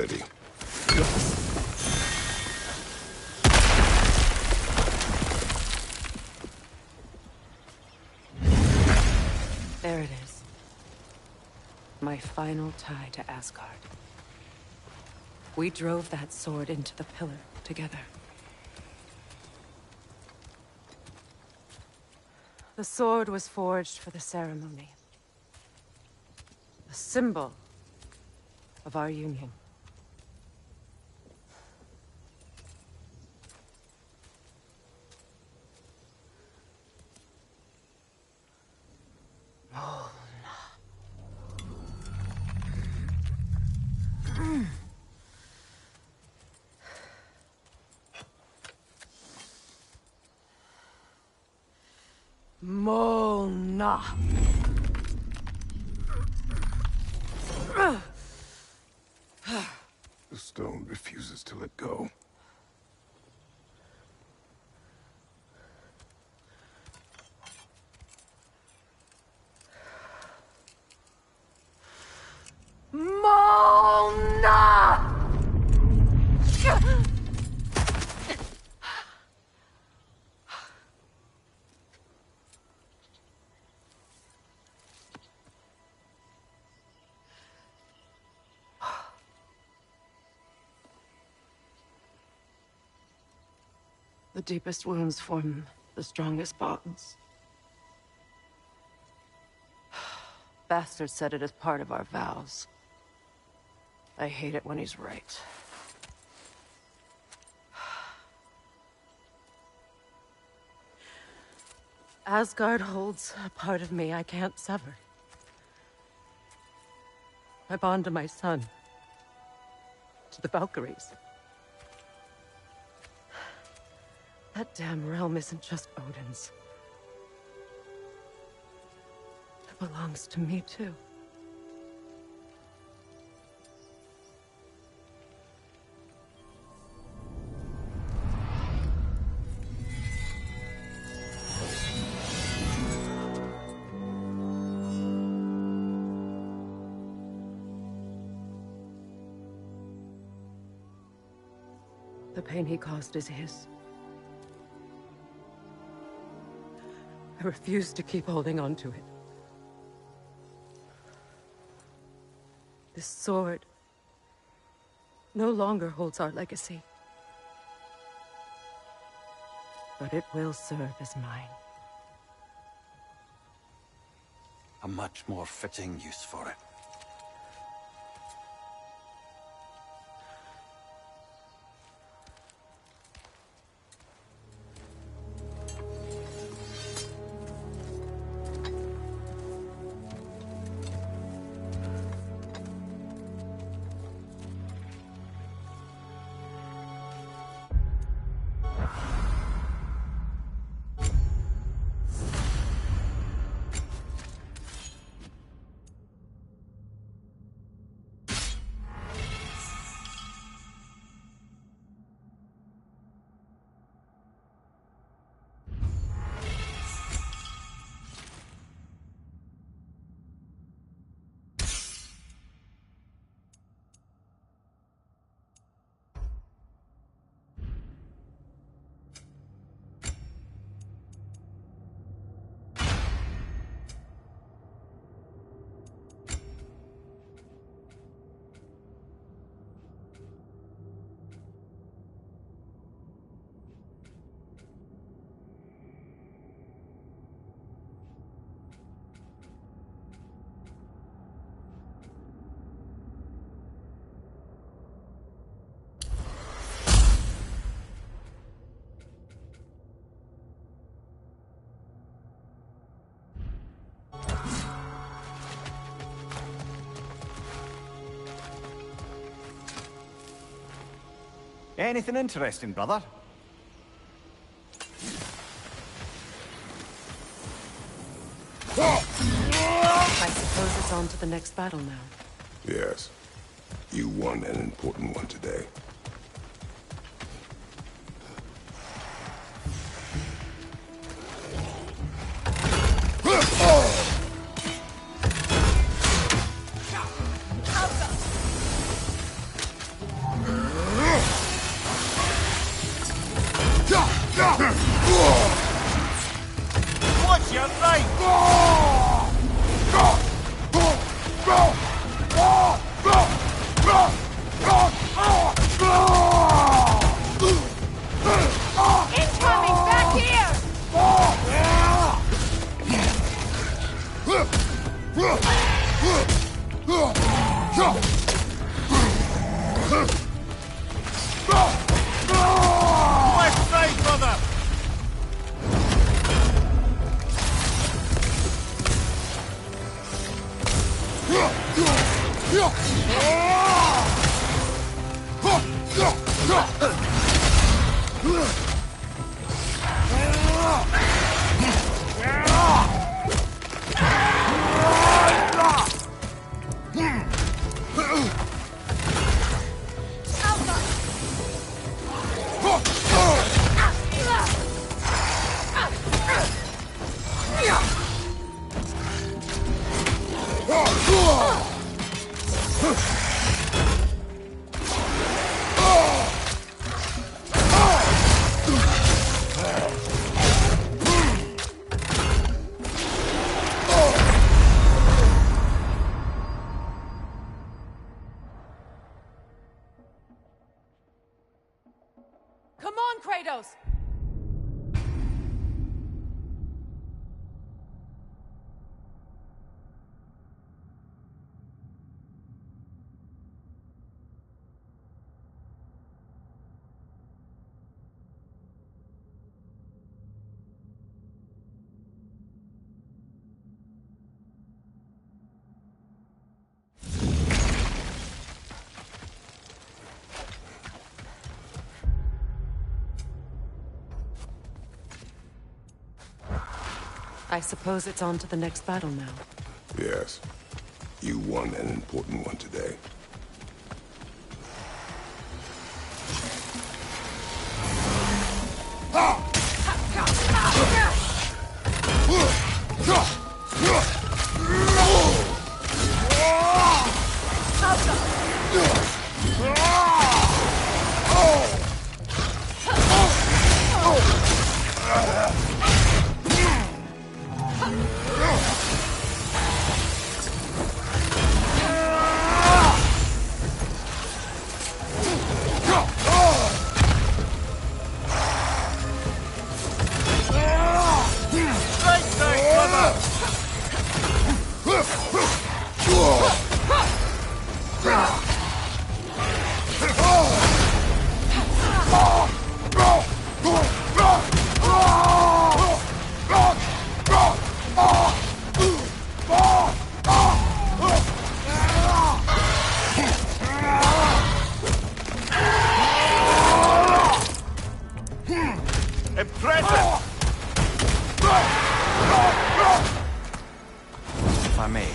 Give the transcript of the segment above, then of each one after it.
ready. There it is. My final tie to Asgard. We drove that sword into the pillar together. The sword was forged for the ceremony. A symbol of our union. Mona. The stone refuses to let go. Mona! The deepest wounds form the strongest bonds. Bastard said it as part of our vows. I hate it when he's right. Asgard holds a part of me I can't sever. I bond to my son. To the Valkyries. That damn realm isn't just Odin's. It belongs to me, too. The pain he caused is his. I refuse to keep holding on to it. This sword no longer holds our legacy. But it will serve as mine. A much more fitting use for it. Anything interesting, brother? I suppose it's on to the next battle now. Yes. You won an important one today. You're right! Incoming! Back here! Left side, brother! Come on, Kratos! I suppose it's on to the next battle now. Yes. You won an important one today. Right side, brother! Impressive! If I may,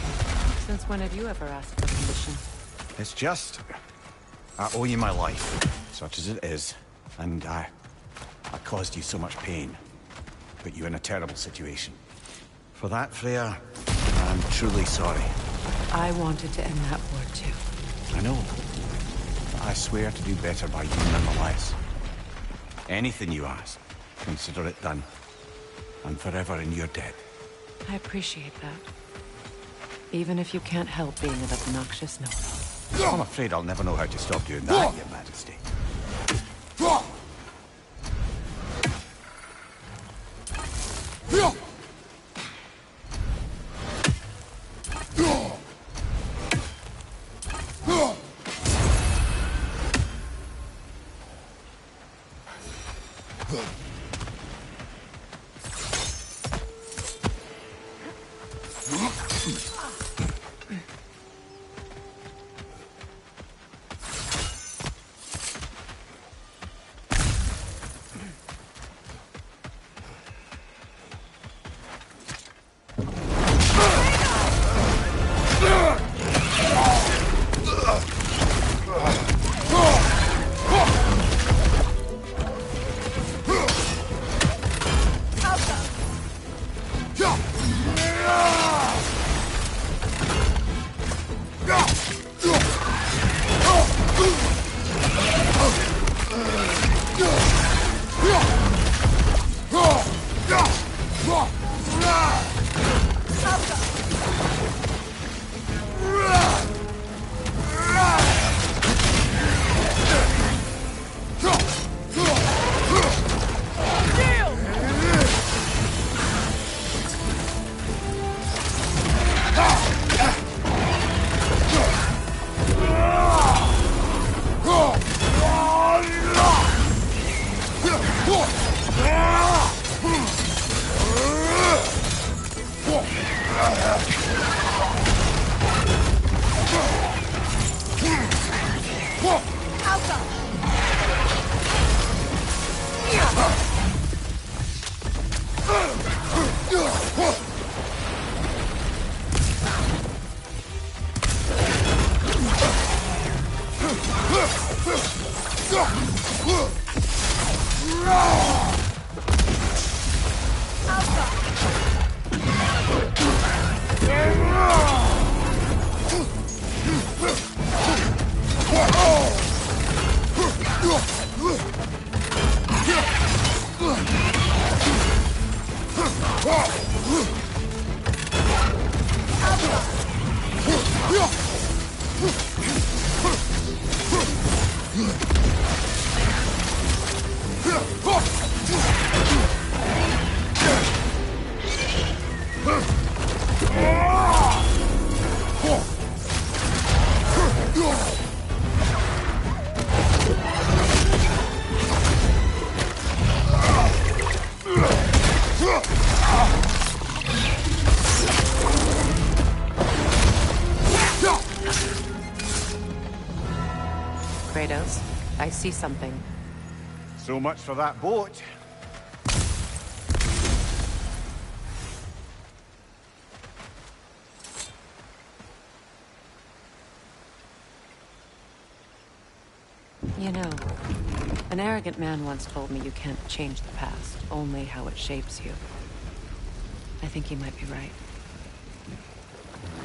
Since when have you ever asked for permission? it's just... I owe you my life, such as it is, and I caused you so much pain. Put you in a terrible situation. For that, Freya, I'm truly sorry. I wanted to end that war too. I know. But I swear to do better by you nonetheless. Anything you ask, consider it done. I'm forever in your debt. I appreciate that. Even if you can't help being an obnoxious noble. I'm afraid I'll never know how to stop doing that, Your Majesty. Kratos, I see something. So much for that boat. You know, an arrogant man once told me you can't change the past, only how it shapes you. I think he might be right.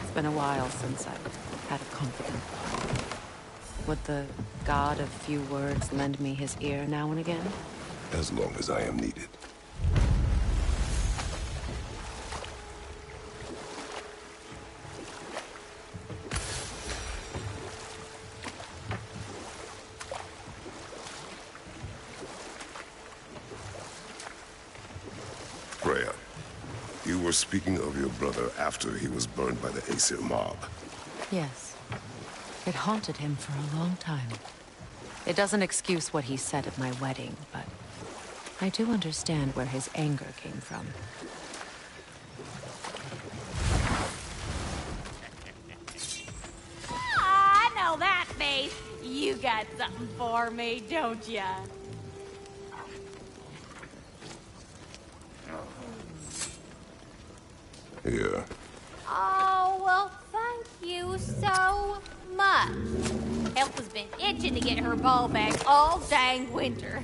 It's been a while since I've had a confidant. Would the god of few words lend me his ear now and again? As long as I am needed. Freya, you were speaking of your brother after he was burned by the Aesir mob. Yes. It haunted him for a long time. It doesn't excuse what he said at my wedding, but I do understand where his anger came from. I know that face. You got something for me, don't ya? Yeah. Oh, well, thank you so much. Elf has been itching to get her bow back all dang winter.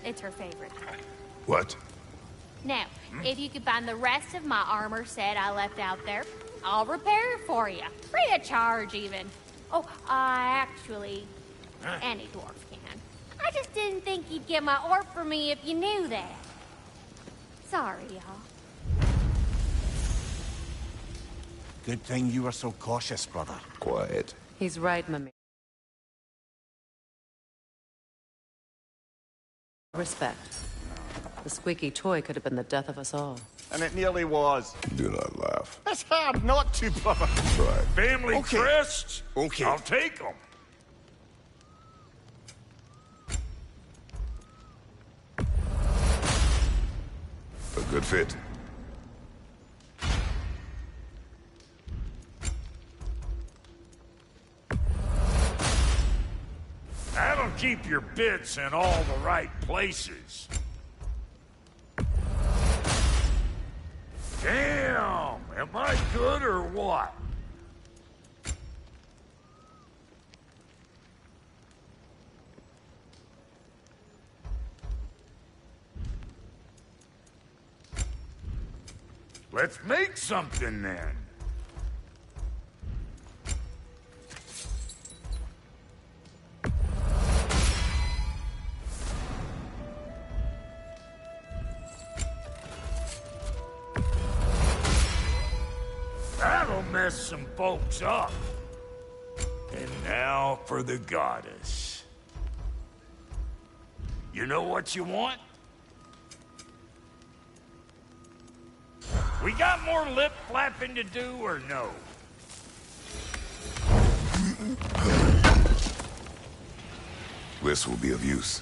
It's her favorite. What? Now, if you could find the rest of my armor set I left out there, I'll repair it for you. Free of charge, even. Oh, actually, any dwarf can. I just didn't think you'd get my orb for me if you knew that. Sorry, y'all. Good thing you were so cautious, brother. Quiet. He's right, Mimir. Respect. The squeaky toy could have been the death of us all. And it nearly was. Do not laugh. It's hard not to, brother. Try. Family Okay. crests? Okay. I'll take them. A good fit. That'll keep your bits in all the right places. Damn! Am I good or what? Let's make something then. messed some folks up. And now for the goddess. You know what you want? We got more lip flapping to do or no? This will be of use.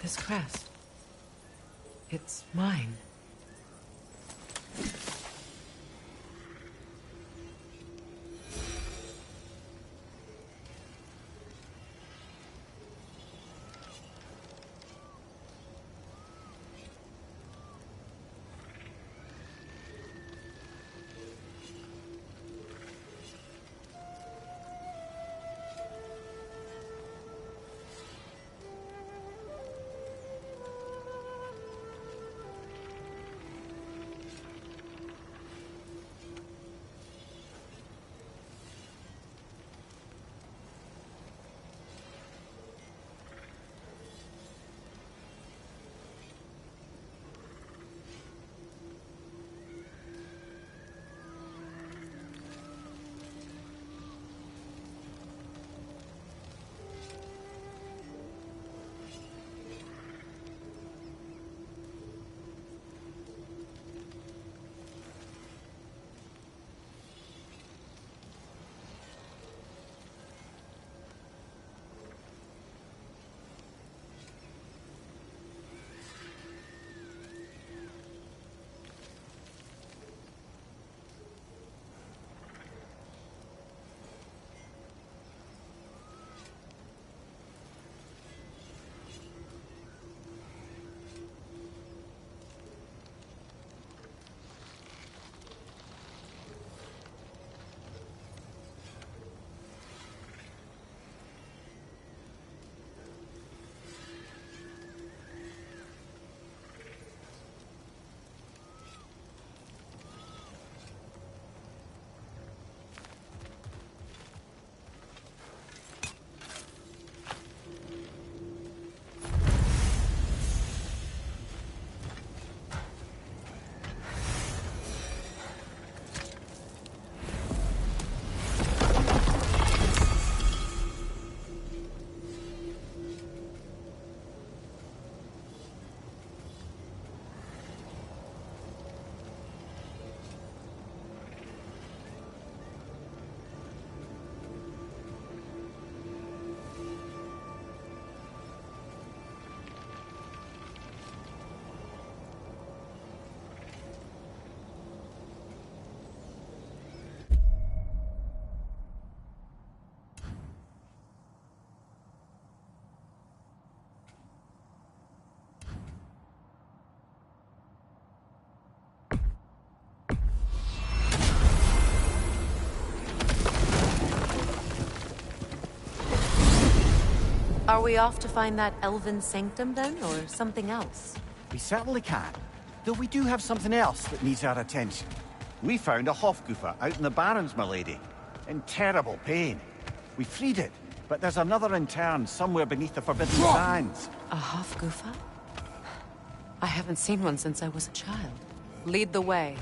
This crest. It's mine. Are we off to find that elven sanctum then, or something else? We certainly can. Though we do have something else that needs our attention. We found a Hofgufa out in the Barrens, milady. In terrible pain. We freed it, but there's another intern somewhere beneath the Forbidden Sands. A Hofgufa? I haven't seen one since I was a child. Lead the way.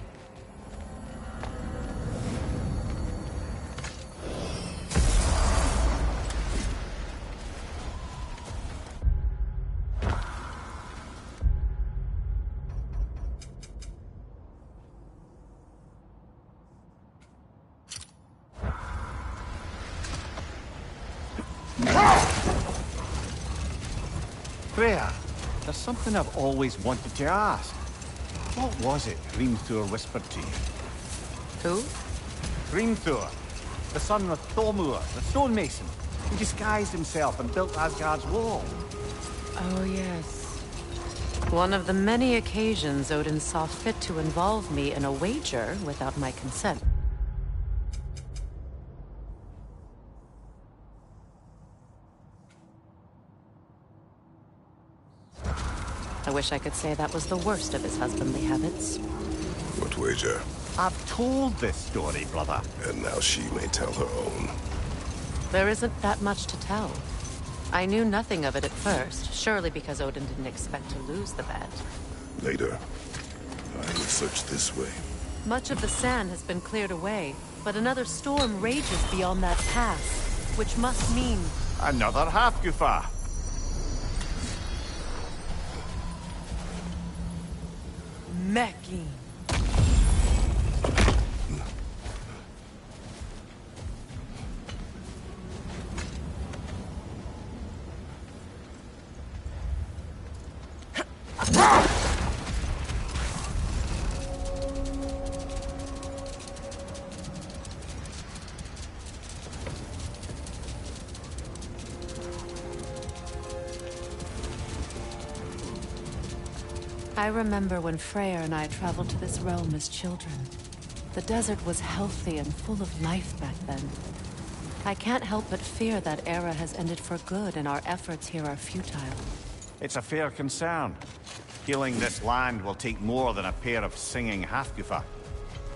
Freya, there's something I've always wanted to ask. What was it Hrimthur whispered to you? Who? Hrimthur, the son of Thormur, the stonemason, who disguised himself and built Asgard's wall. Oh, yes. One of the many occasions Odin saw fit to involve me in a wager without my consent. I wish I could say that was the worst of his husbandly habits. What wager? I've told this story, brother. And now she may tell her own. There isn't that much to tell. I knew nothing of it at first, surely because Odin didn't expect to lose the bet. Later, I will search this way. Much of the sand has been cleared away, but another storm rages beyond that pass, which must mean... Another Hafgufa! Mecking. I remember when Freyr and I traveled to this realm as children. The desert was healthy and full of life back then. I can't help but fear that era has ended for good and our efforts here are futile. It's a fair concern. Healing this land will take more than a pair of singing Hafgufa.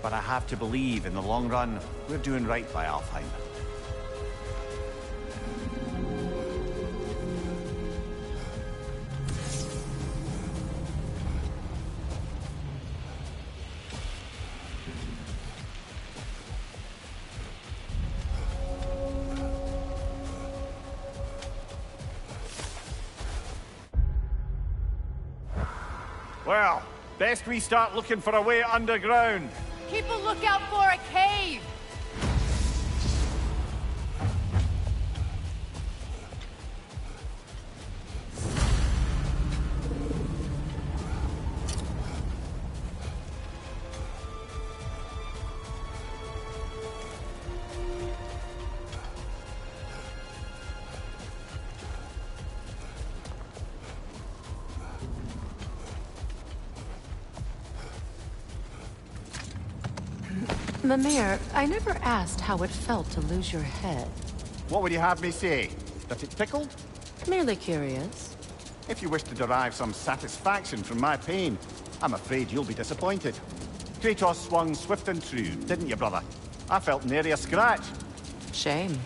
But I have to believe, in the long run, we're doing right by Alfheim. Well, best we start looking for a way underground. Keep a lookout for a cave! Mimir, I never asked how it felt to lose your head. What would you have me say? That it tickled? Merely curious. If you wish to derive some satisfaction from my pain, I'm afraid you'll be disappointed. Kratos swung swift and true, didn't you, brother? I felt nary a scratch. Shame.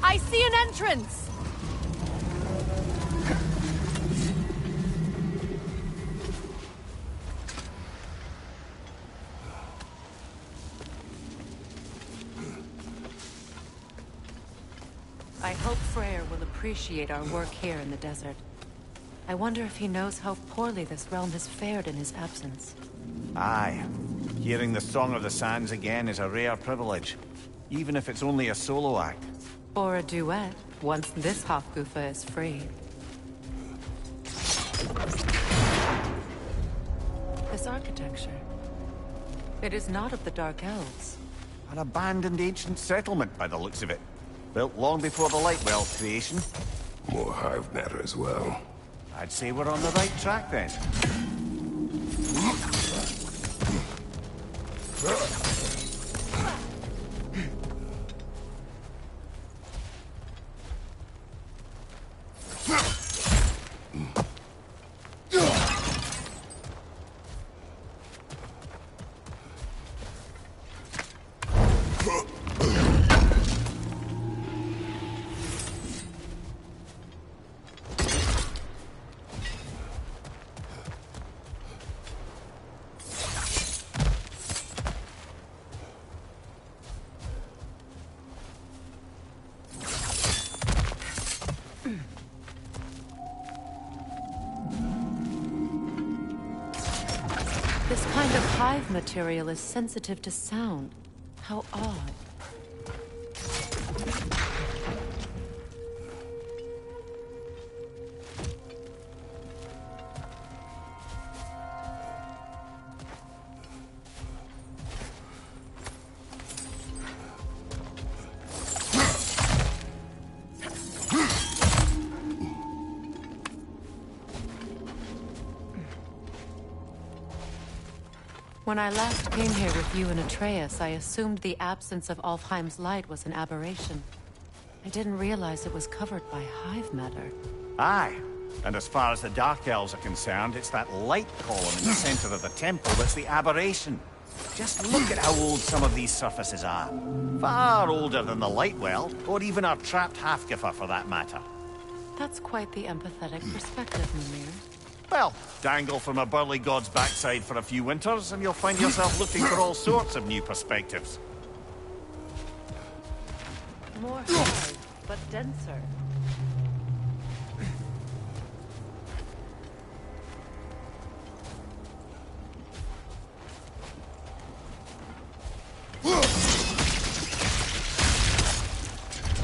I see an entrance! I hope Freyr will appreciate our work here in the desert. I wonder if he knows how poorly this realm has fared in his absence. Aye. Hearing the Song of the Sands again is a rare privilege, even if it's only a solo act. Or a duet, once this Hofgufa is free. This architecture. It is not of the Dark Elves. An abandoned ancient settlement, by the looks of it. Built long before the Lightwell's creation. More hive matter as well. I'd say we're on the right track then. This kind of hive material is sensitive to sound. How odd. When I last came here with you and Atreus, I assumed the absence of Alfheim's light was an aberration. I didn't realize it was covered by hive matter. Aye. And as far as the Dark Elves are concerned, it's that light column in the center of the temple that's the aberration. Just look at how old some of these surfaces are. Far older than the Lightwell, or even our trapped Halfgiffer for that matter. That's quite the empathetic perspective, Mimir. Well, dangle from a burly god's backside for a few winters, and you'll find yourself looking for all sorts of new perspectives. More hard, but denser.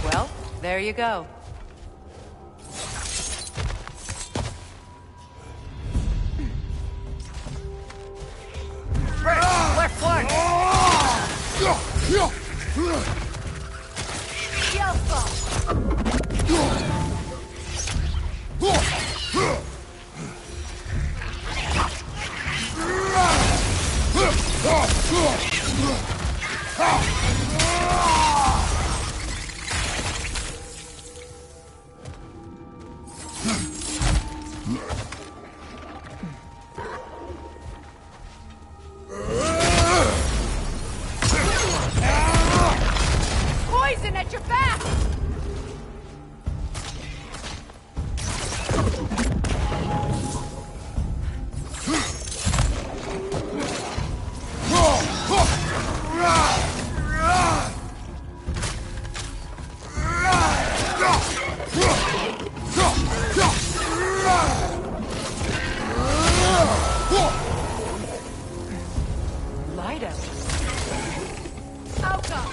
Well, there you go. Left flank! Poison at your back! Light up. Outcome!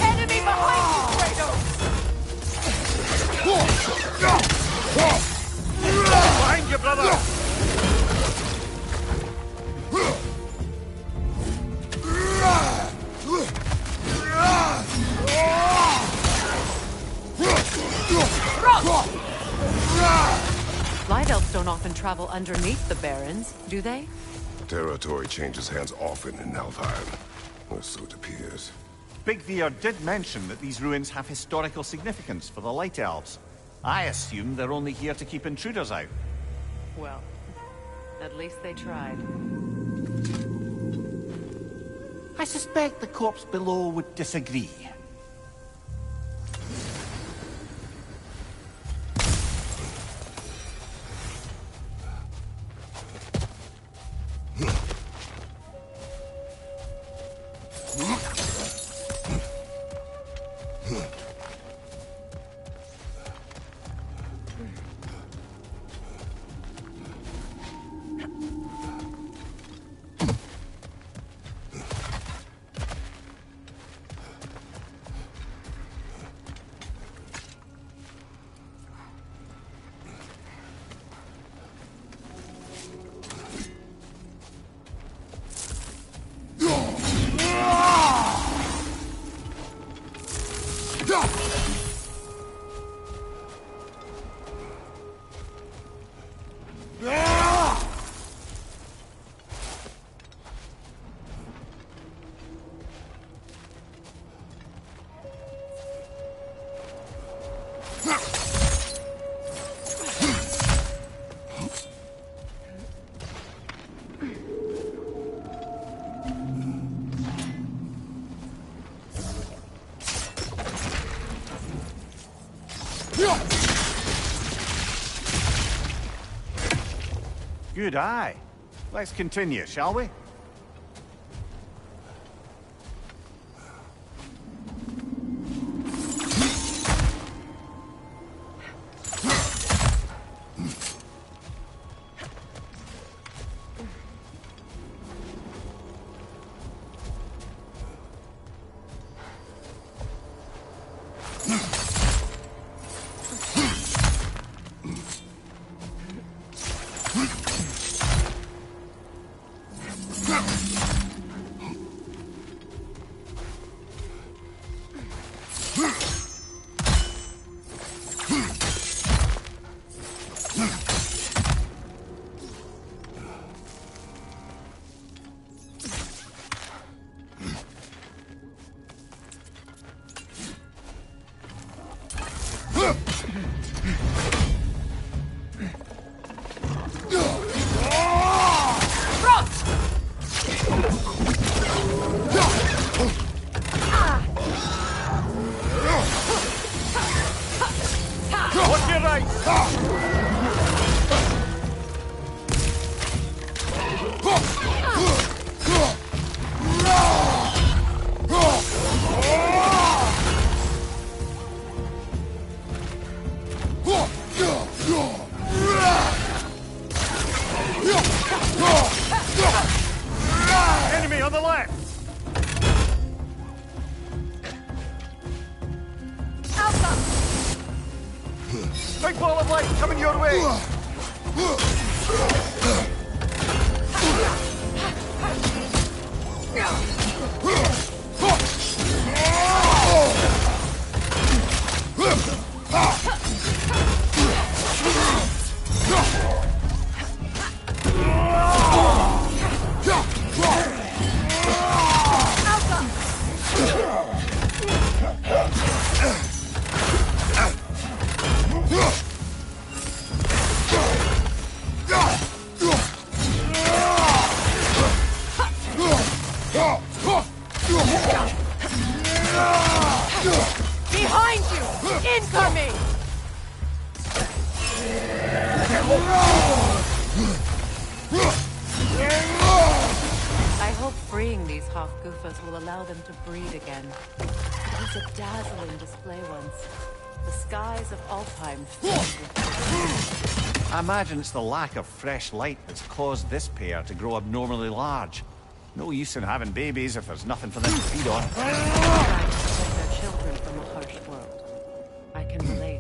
Enemy behind you, Kratos! Behind you, brother! Light elves don't often travel underneath the Barrens, do they? Territory changes hands often in Alfheim. Or so it appears. Big Veer did mention that these ruins have historical significance for the Light Elves. I assume they're only here to keep intruders out. Well, at least they tried. I suspect the corpse below would disagree. Good eye. Let's continue, shall we? on the left! Alpha! Big ball of light coming your way! Behind you! Incoming! I hope freeing these Hofgufas will allow them to breed again. It was a dazzling display once. The skies of Alfheim filled with... I imagine it's the lack of fresh light that's caused this pair to grow abnormally large. No use in having babies if there's nothing for them to feed on. Trying to protect their children from a harsh world. I can relate.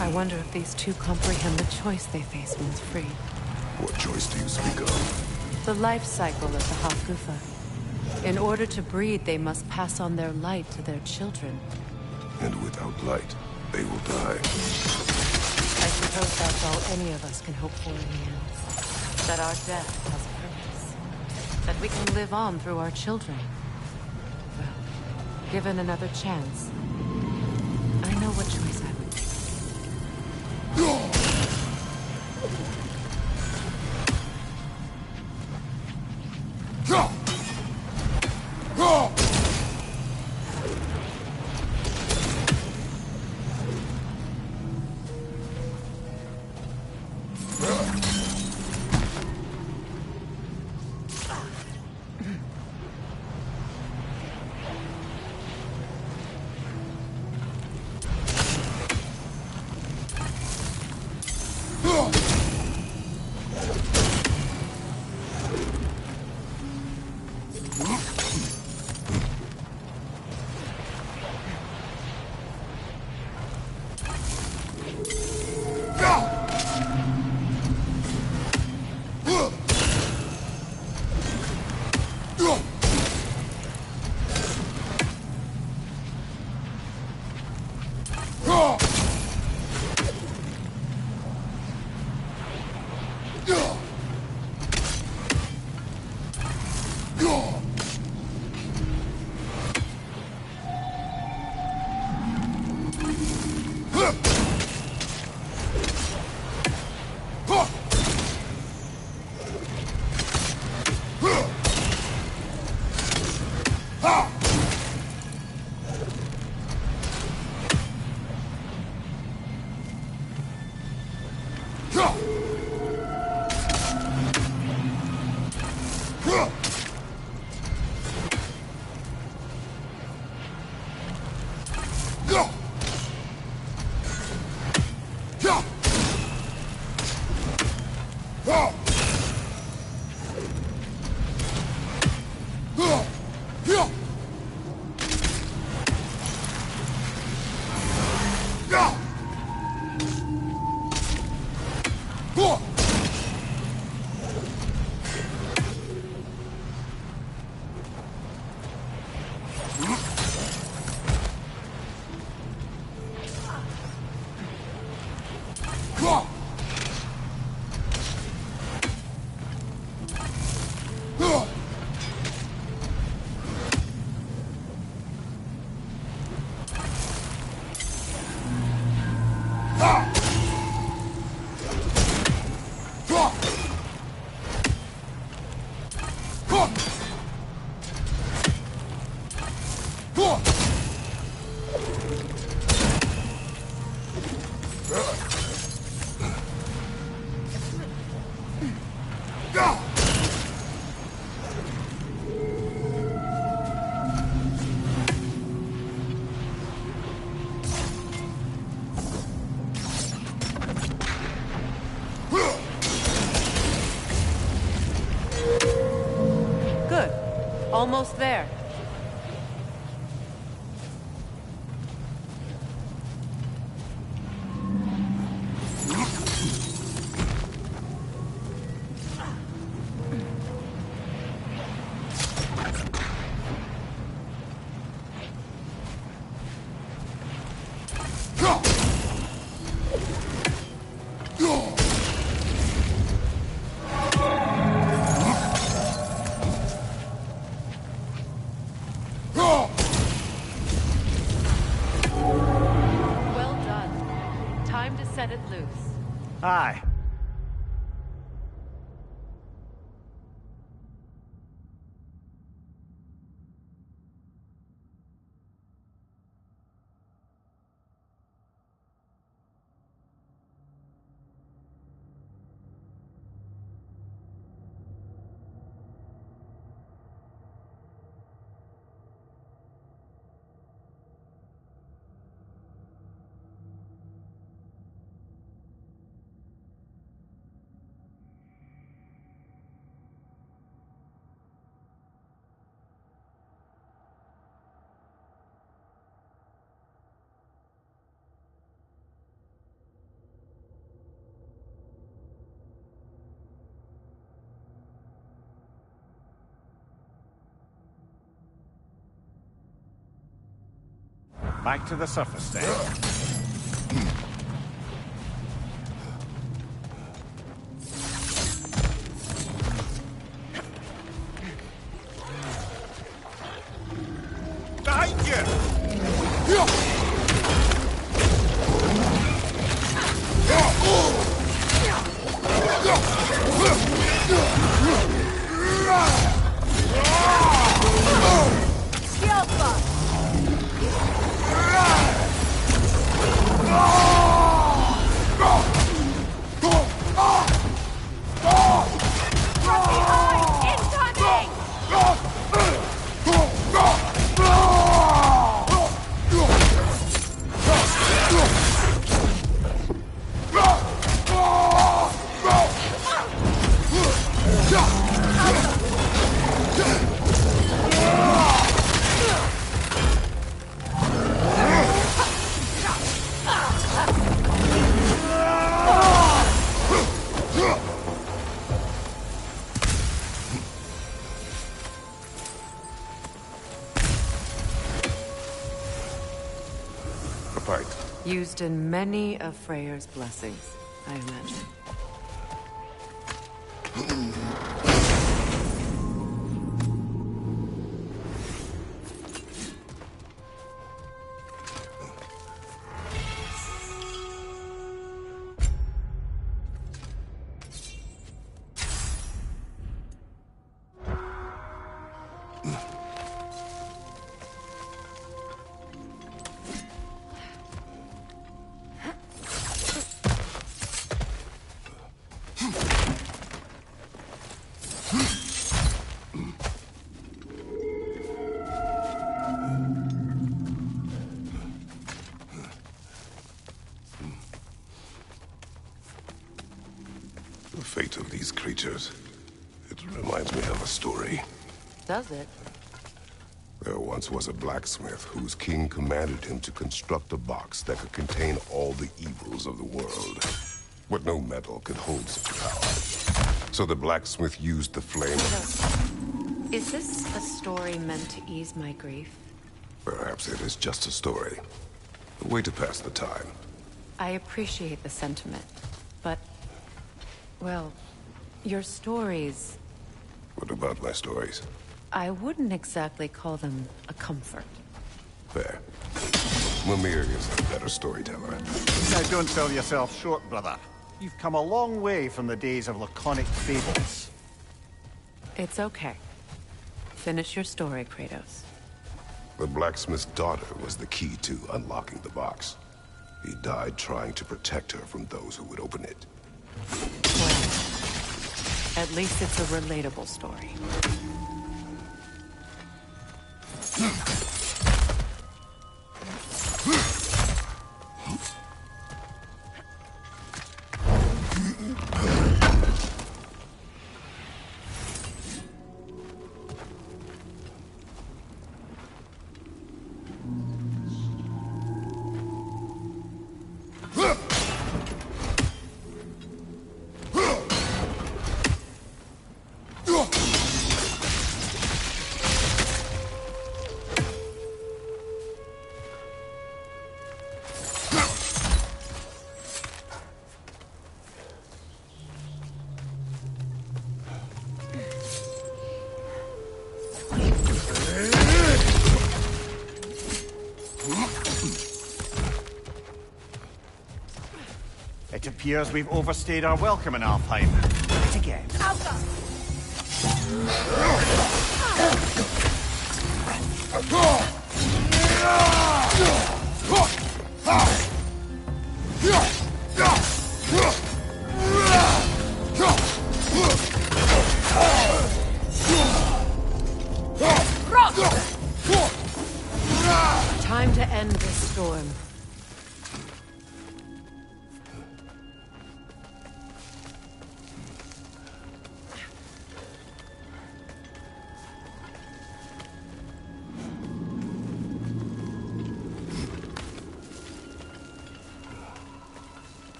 I wonder if these two comprehend the choice they face once free. What choice do you speak of? The life cycle of the Hofgufa. In order to breed, they must pass on their light to their children. And without light, they will die. I suppose that's all any of us can hope for in the end. That our death has purpose. That we can live on through our children. Well, given another chance, I know what choice I would make. Good. Almost there. Well done. Time to set it loose. Aye. Back to the surface then. Behind you! Used in many of Freyr's blessings, I imagine. The fate of these creatures. It reminds me of a story. Does it? There once was a blacksmith whose king commanded him to construct a box that could contain all the evils of the world. But no metal could hold such power. So the blacksmith used the flame. Is this a story meant to ease my grief? Perhaps it is just a story. A way to pass the time. I appreciate the sentiment, but... well, your stories... What about my stories? I wouldn't exactly call them a comfort. Fair. Mimir is the better storyteller. Now don't sell yourself short, brother. You've come a long way from the days of laconic fables. It's okay. Finish your story, Kratos. The blacksmith's daughter was the key to unlocking the box. He died trying to protect her from those who would open it. Well, at least it's a relatable story. It appears we've overstayed our welcome in Alfheim. Right again. Time to end this storm.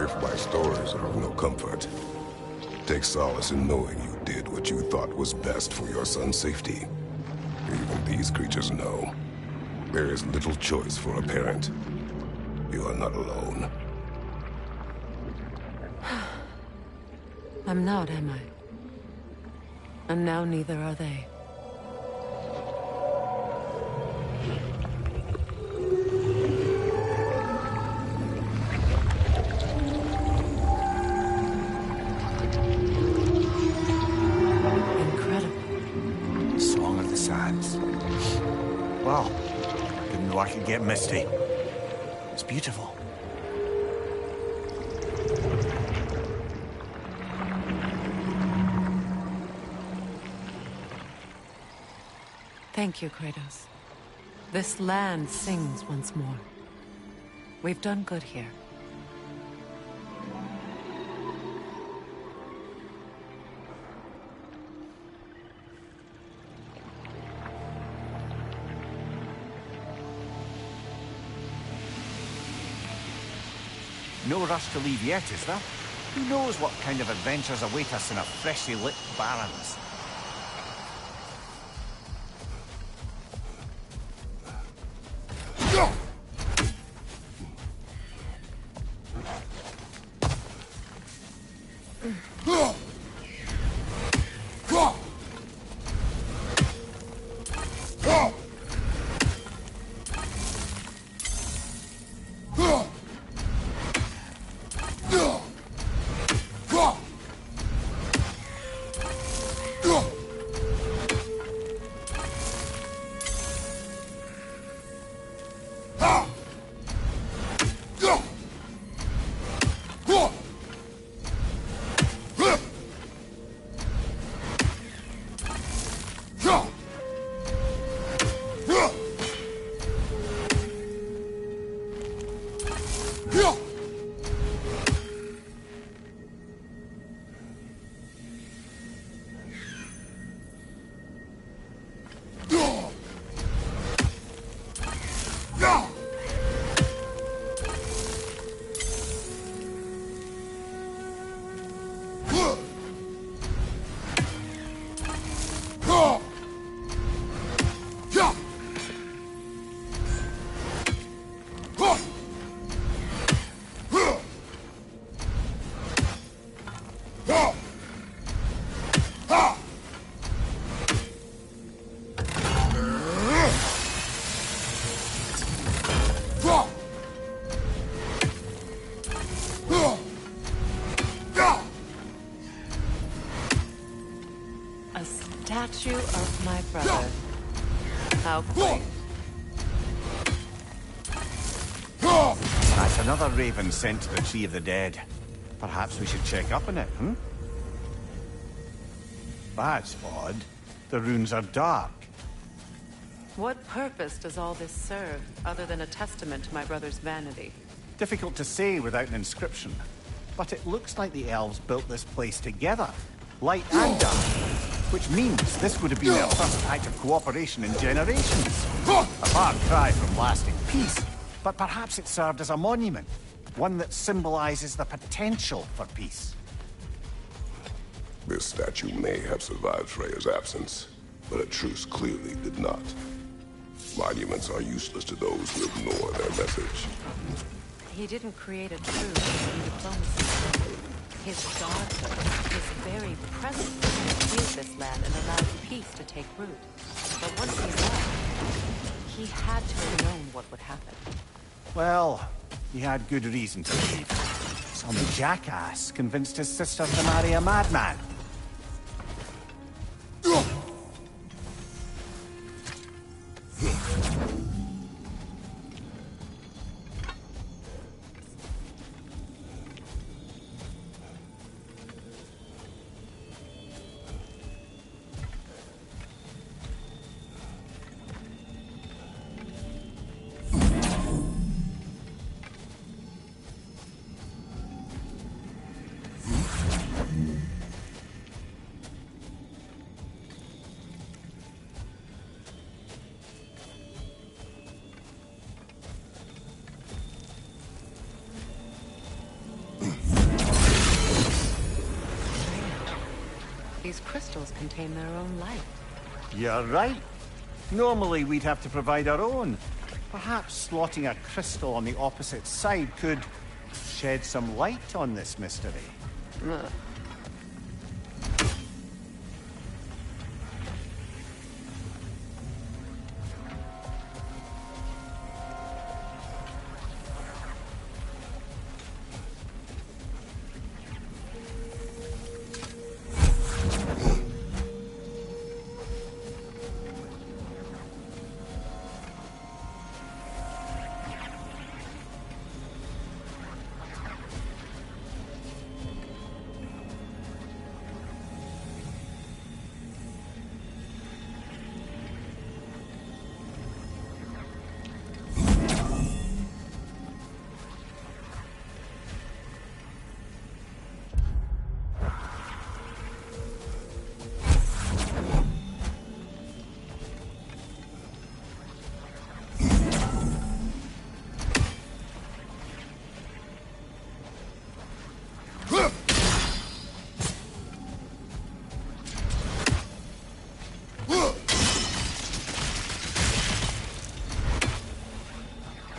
If my stories are of no comfort, take solace in knowing you did what you thought was best for your son's safety. Even these creatures know. There is little choice for a parent. You are not alone. I'm not, am I? And now neither are they. Incredible. Song of the Sands. Well, didn't know I could get misty. It's beautiful. Thank you, Kratos. This land sings once more. We've done good here. No rush to leave yet, is there? Who knows what kind of adventures await us in our freshly lit barrens? A statue of my brother. How quaint. That's another raven sent to the Tree of the Dead. Perhaps we should check up on it, hmm? That's odd. The runes are dark. What purpose does all this serve, other than a testament to my brother's vanity? Difficult to say without an inscription. But it looks like the elves built this place together. Light and dark. Which means this would have been their first act of cooperation in generations. A far cry from lasting peace. But perhaps it served as a monument. One that symbolizes the potential for peace. This statue may have survived Freya's absence, but a truce clearly did not. Monuments are useless to those who ignore their message. He didn't create a truce in diplomacy. His daughter, his very presence, healed this land and allowed peace to take root. But once he left, he had to have known what would happen. Well, he had good reason to leave. Some jackass convinced his sister to marry a madman. These crystals contain their own light. You're right. Normally we'd have to provide our own. Perhaps slotting a crystal on the opposite side could shed some light on this mystery. Ugh.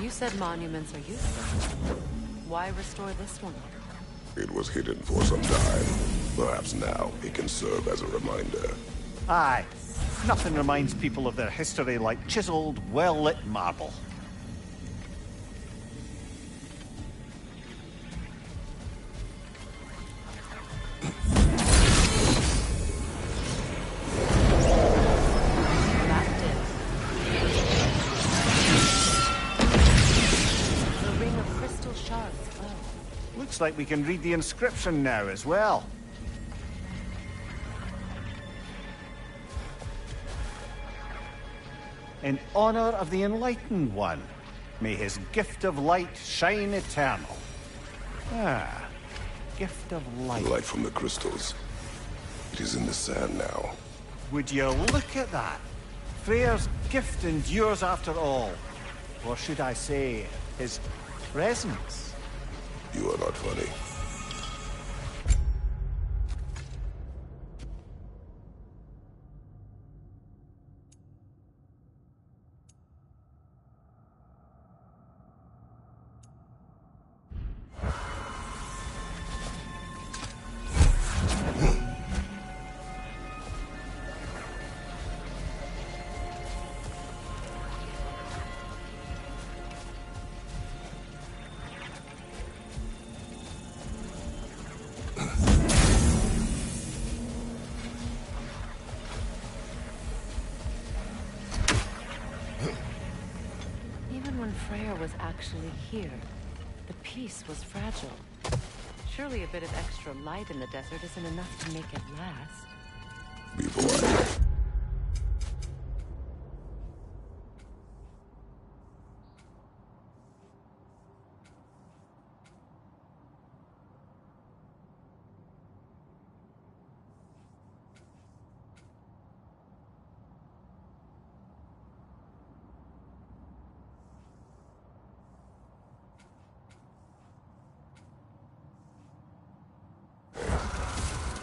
You said monuments are useless. Why restore this one? It was hidden for some time. Perhaps now it can serve as a reminder. Aye. Nothing reminds people of their history like chiseled, well-lit marble. Looks like we can read the inscription now as well. In honor of the Enlightened One, may his gift of light shine eternal. Ah, gift of light. Light from the crystals. It is in the sand now. Would you look at that? Freyr's gift endures after all. Or should I say, his presence? You are not funny. was actually here. The peace was fragile. Surely a bit of extra light in the desert isn't enough to make it last. Before I...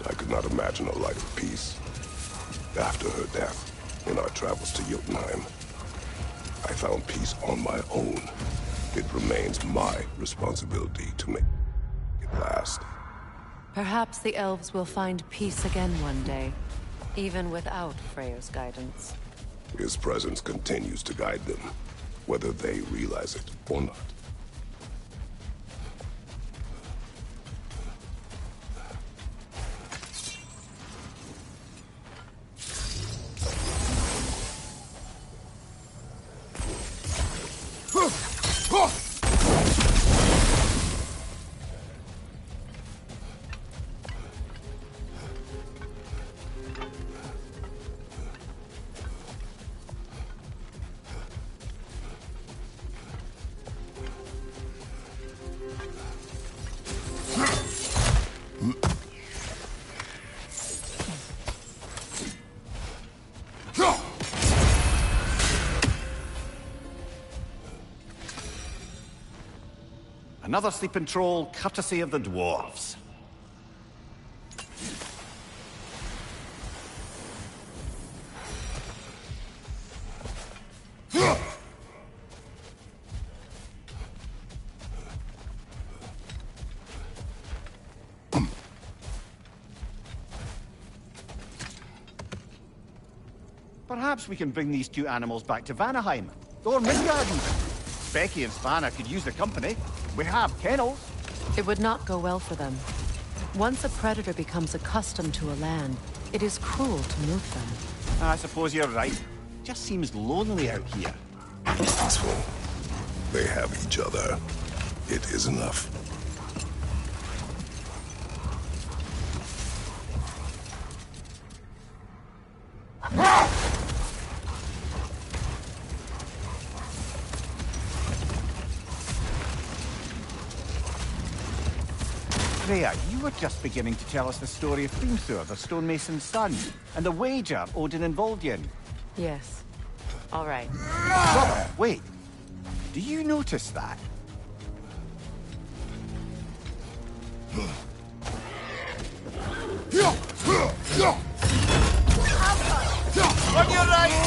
I could not imagine a life of peace. After her death, in our travels to Jotunheim, I found peace on my own. It remains my responsibility to make it last. Perhaps the elves will find peace again one day, even without Freyr's guidance. His presence continues to guide them, whether they realize it or not. Another sleeping troll, courtesy of the dwarves. Perhaps we can bring these two animals back to Vanaheim, or Midgard even. Becky and Svanna could use the company. We have kennels. It would not go well for them. Once a predator becomes accustomed to a land, it is cruel to move them. I suppose you're right. Just seems lonely out here. Peaceful. They have each other. It is enough. Freya, you were just beginning to tell us the story of Hrimthur, the stonemason's son, and the wager Odin involved you in. Yes. All right. Wait. Do you notice that? On your right!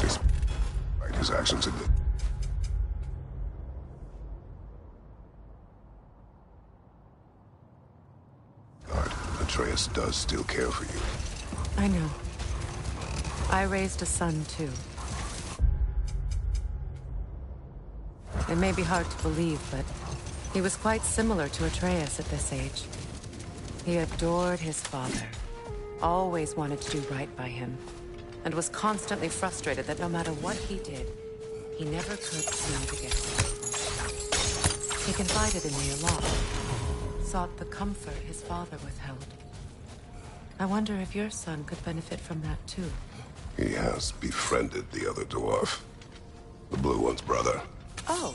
Despite his actions in the... God, Atreus does still care for you. I know. I raised a son, too. It may be hard to believe, but he was quite similar to Atreus at this age. He adored his father, always wanted to do right by him, and was constantly frustrated that no matter what he did, he never could seem to get away. He confided in me a lot, sought the comfort his father withheld. I wonder if your son could benefit from that too. He has befriended the other dwarf. The blue one's brother. Oh.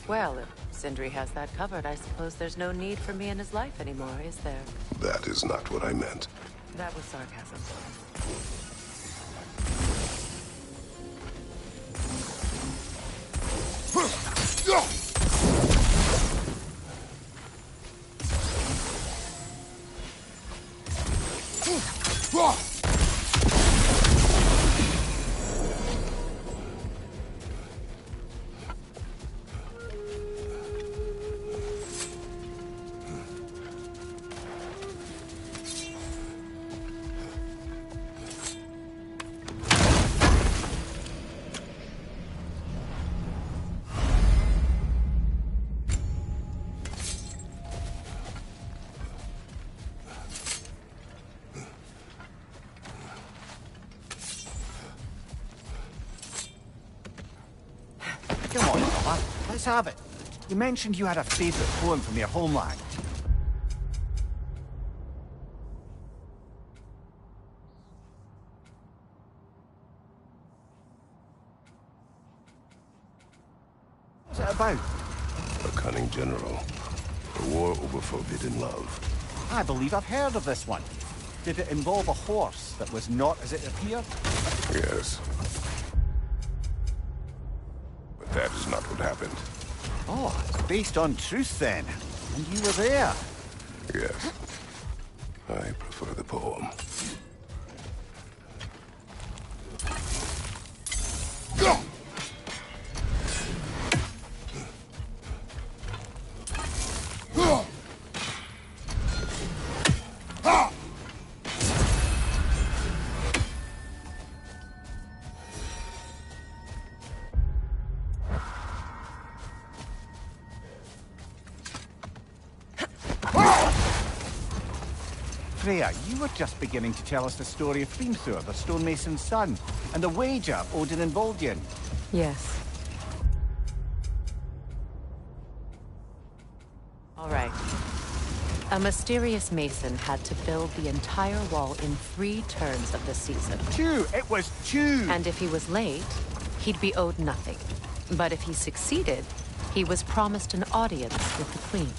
Well, if Sindri has that covered, I suppose there's no need for me in his life anymore, is there? That is not what I meant. That was sarcasm. Come on, fella. Let's have it. You mentioned you had a favorite poem from your homeland. What's it about? A cunning general. A war over forbidden love. I believe I've heard of this one. Did it involve a horse that was not as it appeared? Yes. But that is not what happened. Oh, it's based on truth then. And you were there. Yes. I prefer the poem. Freya, you were just beginning to tell us the story of Hrimthur, the stonemason's son, and the wager Odin involved you in. Yes. All right. A mysterious mason had to build the entire wall in 3 turns of the season. 2! It was 2! And if he was late, he'd be owed nothing. But if he succeeded, he was promised an audience with the queen.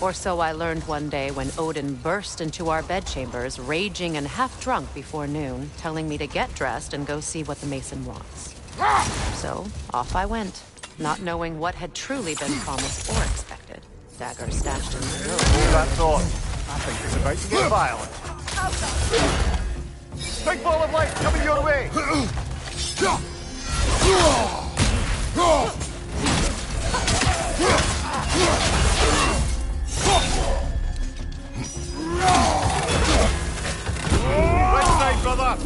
Or so I learned one day when Odin burst into our bedchambers, raging and half-drunk before noon, telling me to get dressed and go see what the mason wants. So, off I went, not knowing what had truly been promised or expected. Dagger stashed in the room. Hold that thought. I think it's about to get violent. Big ball of light coming your way! Right side, brother!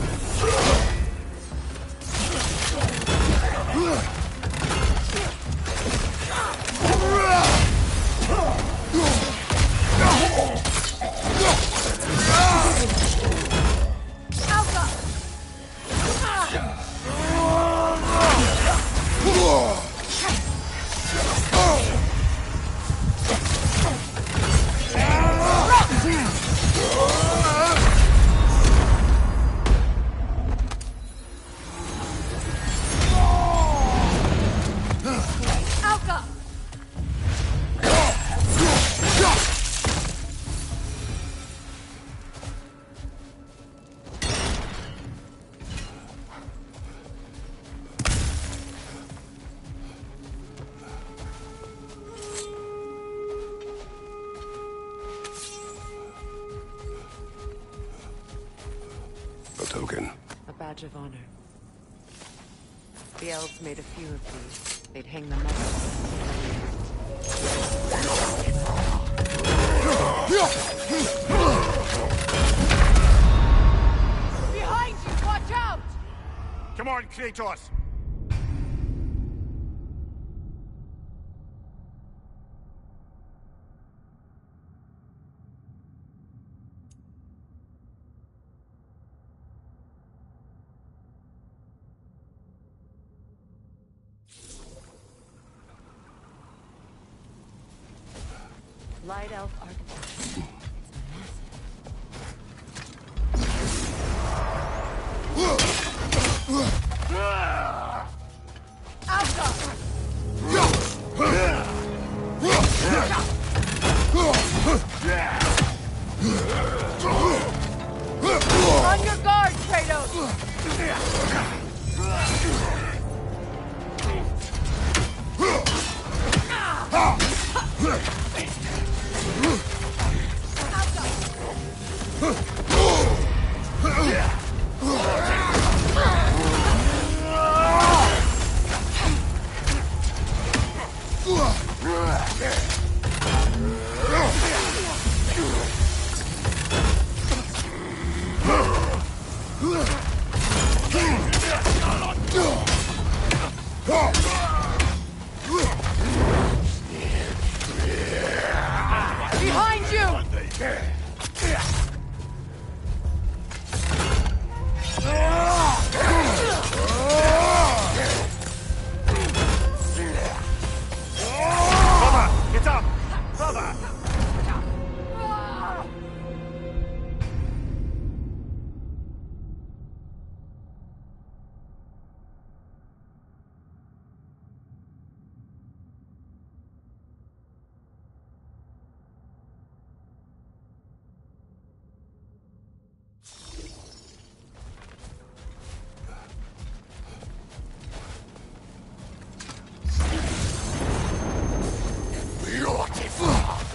A token. A badge of honor. The elves made a few of these. They'd hang them up. Behind you! Watch out! Come on, Kratos! Light elf architecture. On your guard, Kratos! Behind you! Brother, get up! Brother! Beautiful.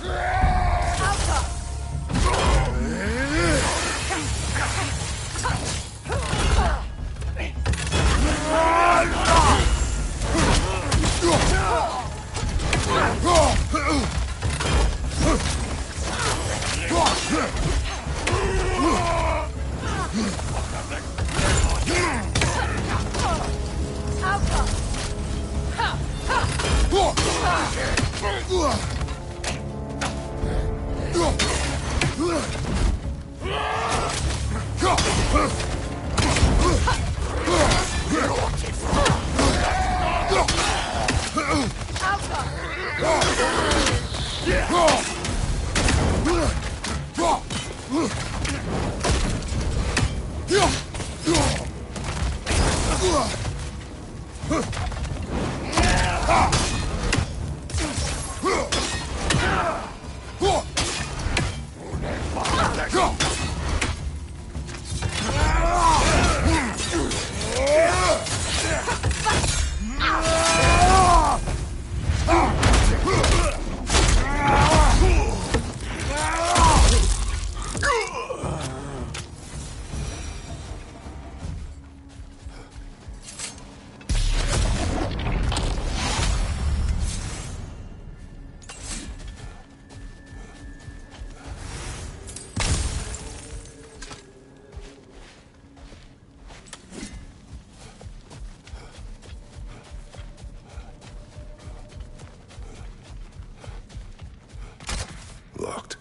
Locked.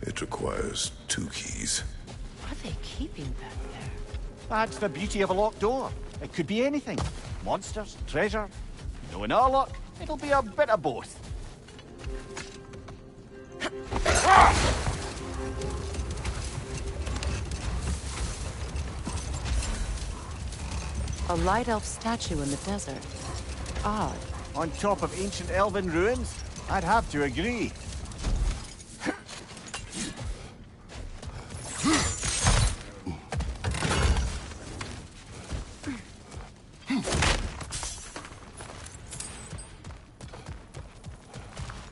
It requires 2 keys. What are they keeping back there? That's the beauty of a locked door. It could be anything. Monsters, treasure. Knowing our luck, it'll be a bit of both. A light elf statue in the desert. Odd. On top of ancient elven ruins? I'd have to agree.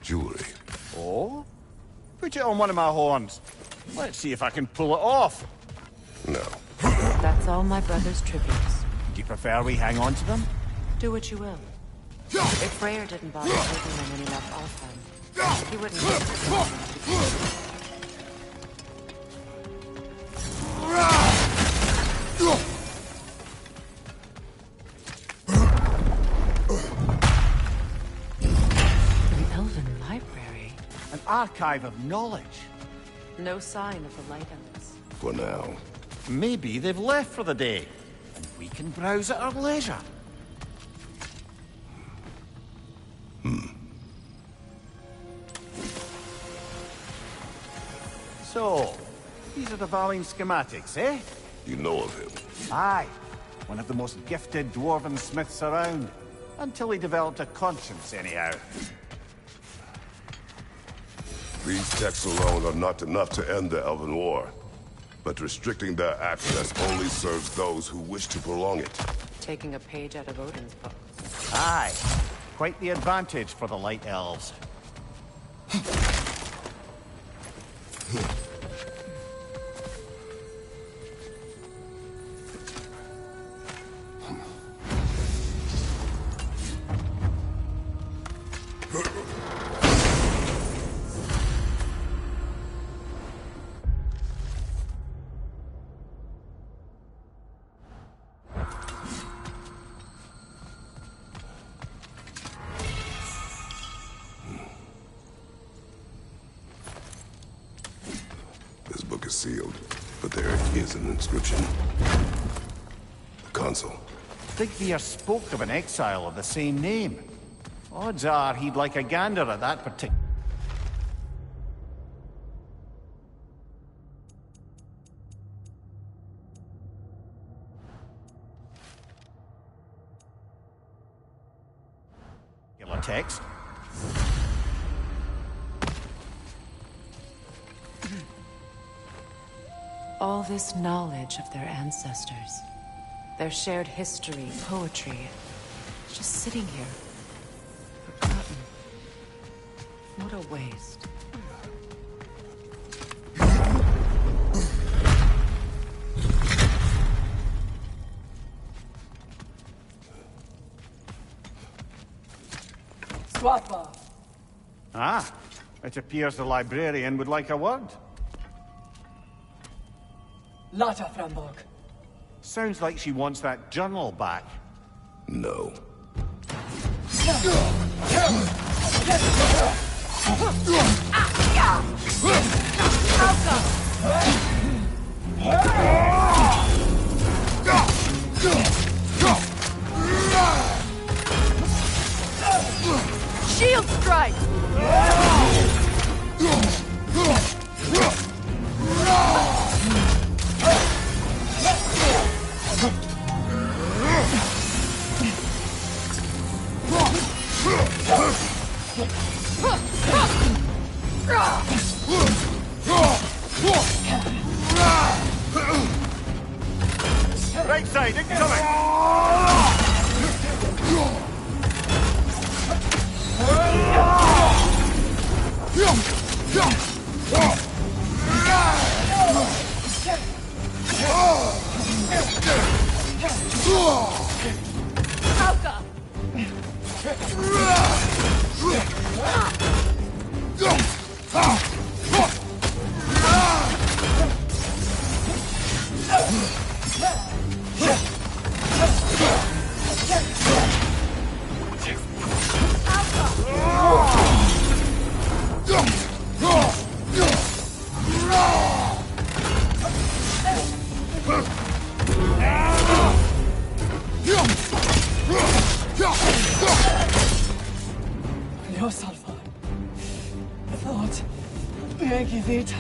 Jewelry. Oh? Put it on one of my horns. Let's see if I can pull it off. No. That's all my brother's tributes. Do you prefer we hang on to them? Do what you will. If Freyr didn't bother taking them when he left Alfheim, he wouldn't get an elven library. An archive of knowledge. No sign of the light elves. For now. Maybe they've left for the day, and we can browse at our leisure. So, these are the Valine schematics, eh? You know of him. Aye. One of the most gifted dwarven smiths around. Until he developed a conscience, anyhow. These texts alone are not enough to end the Elven War. But restricting their access only serves those who wish to prolong it. Taking a page out of Odin's book. Aye. Quite the advantage for the Light Elves. This book is sealed, but there is an inscription. A console. Thigvir spoke of an exile of the same name. Odds are he'd like a gander at that particular text. All this knowledge of their ancestors, their shared history, poetry, just sitting here, forgotten. What a waste. Swappa. Ah, it appears the librarian would like a word. Lata Frambog. Sounds like she wants that journal back. No. Shield strike! Right side, incoming! Alka! Leo Salva. I thought Maggie Vita.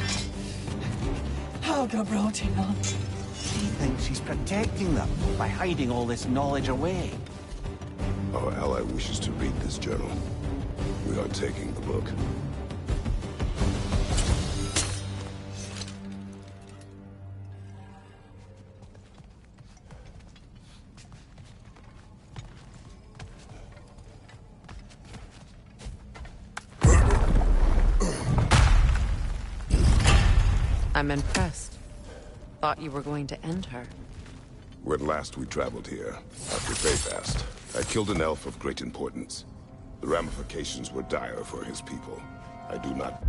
Helga brought him on. He thinks he's protecting them by hiding all this knowledge away. Our ally wishes to read this journal. We are taking the book. I'm impressed. Thought you were going to end her. When last we traveled here, after Fayfast, I killed an elf of great importance. The ramifications were dire for his people. I do not...